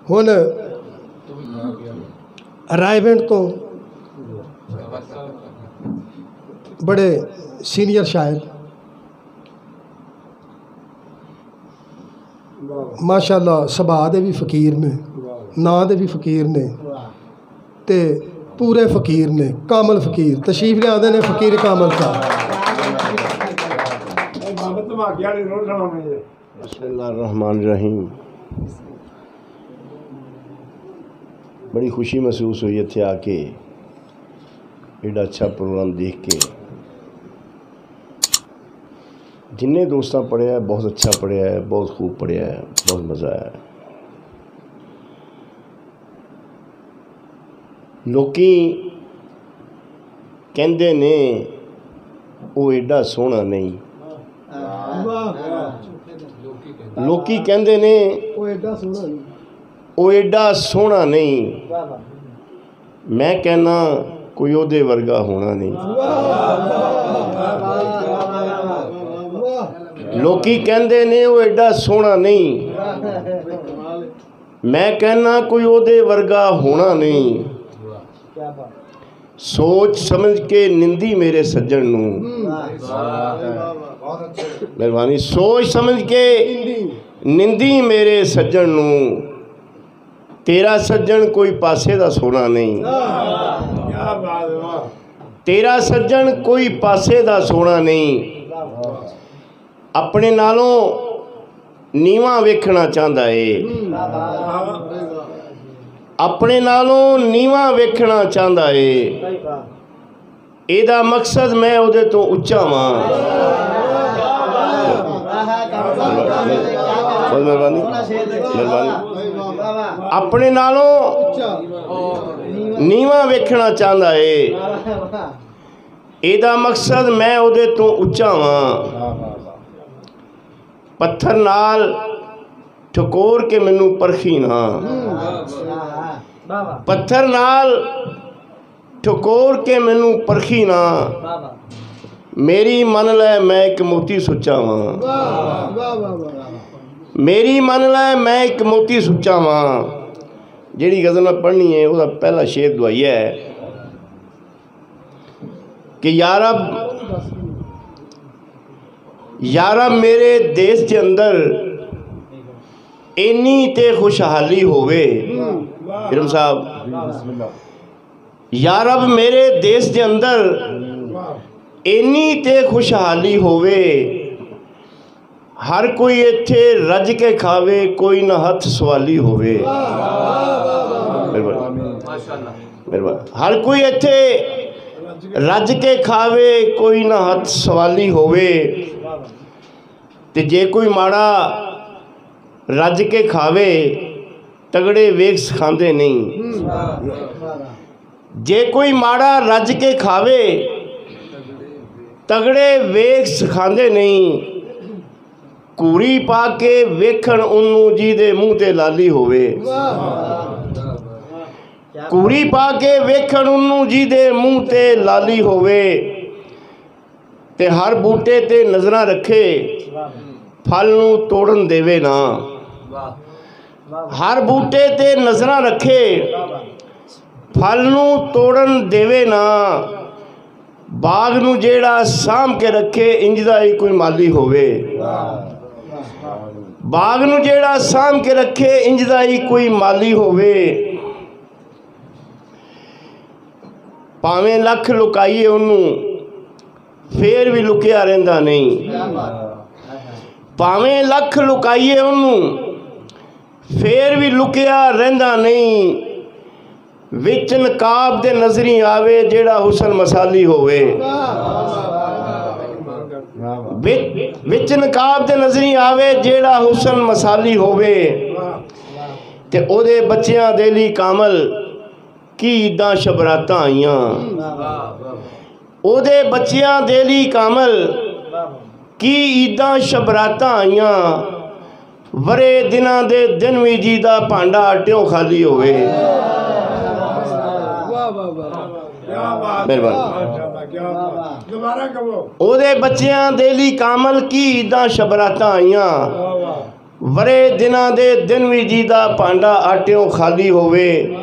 हुण रायविंड तो बड़े सीनियर शायर माशाअल्लाह सुभाऽ दे भी फकीर ने, नां दे भी फकीर ने ते पूरे फकीर ने, कामल फकीर तशरीफ ले आते ने फकीर कामल का। बिस्मिल्लाहिर्रहमानिर्रहीम। बड़ी खुशी महसूस हुई इत्थे आके, एडा अच्छा प्रोग्राम देख के। जिन्ने दोस्तां पढ़िया है बहुत अच्छा पढ़िया है, बहुत खूब पढ़िया है, बहुत मज़ा आया। लोकी कहंदे ने वो एडा सोहना नहीं, लोकी कहंदे ने वो एडा सोहना नहीं, मैं कहना कोई ओदे वर्गा होना नहीं। लोकी कहंदे ने वो एडा सोहना नहीं, मैं कहना कोई ओदे वर्गा होना नहीं। सोच समझ के निंदी मेरे सज्जन नूं, मेहरबानी। सोच समझ के निंदी मेरे सज्जन नूं, तेरा सज्जन कोई पासे दा सोना नहीं। तेरा सज्जन कोई पासे दा सोना नहीं। अपने नालों नीवा वेखना चाहता है, अपने नालों नीवा वेखना चाहता है। एदा मकसद मैं उहदे तो उच्चा वां। मेहरबानी मेहरबानी। अपने नालों नीवा वेखना चाहता है, एदा मकसद मैं उहदे तो उच्चा वां। पत्थर नाल ठकोर के मैनू परखी ना, पत्थर नाल ठकोर के मैनू परखी ना। मेरी मन लै मैं एक मोती सुच्चा वां, मेरी मन लै मैं एक मोती सुच्चा वां। जिहड़ी गज़ल मैं पढ़नी है उसका पहला शेर दुआइया है कि यारब मेरे देश के अंदर इन्नी ते खुशहाली होवे। इरम साहब, यारब मेरे देश के अंदर इन्नी ते खुशहाली होवे। हर कोई इत्थे रज के खावे, कोई ना हथ सवाली होवे। हर कोई इत्थे रज के खावे, कोई ना हथ सवाली होवे। ते जे कोई माड़ा रज के खावे, तगड़े वेख सिखांदे नहीं। जे कोई माड़ा रज के खावे, तगड़े वेख सिखांदे नहीं। कूड़ी पा के वेखण उन्नू जी दे मूँह ते लाली होवे। कूड़ी पा के वेखण उन्नू जी दे मूँह ते लाली होवे। ते हर बूटे ते नज़रां रखे, फल नू तोड़न देवे ना। हर बूटे ते नज़रां रखे, फल नू तोड़न देवे ना। बाग नू जेड़ा साम के रखे, इंजदा ही कोई माली होवे। बाग नू जेड़ा साम के रखे, इंजदा ही कोई माली होवे। भावें लख लुकाइए उन्नू, फेर भी लुकिया रहिंदा नहीं। भावें लख लुकाइए उन्नू, फेर भी लुकिया रहिंदा नहीं। विच नकाब दे नजरी आवे, जेड़ा हुसन मसाली होवे। विच नकाब दे नजरी आवे, जेड़ा हुसन मसाली होवे। ते ओदे बच्चियां दे लई कामल की ईदां शबरातां आईयां। ओदे बच्चियां दे लई कामल की ईदां शबरातां आईयां। वरे दिनां दे दिन भी जी दा भांडा आट्यों खाली होवे। ओदे बच्चियां दे लई कामल की ईदां शबरातां आईयां। ਵਰੇ ਦਿਨਾਂ ਦੇ ਦਿਨ ਵੀ ਜੀਦਾ ਭਾਂਡਾ ਆਟਿਓਂ ਖਾਲੀ ਹੋਵੇ।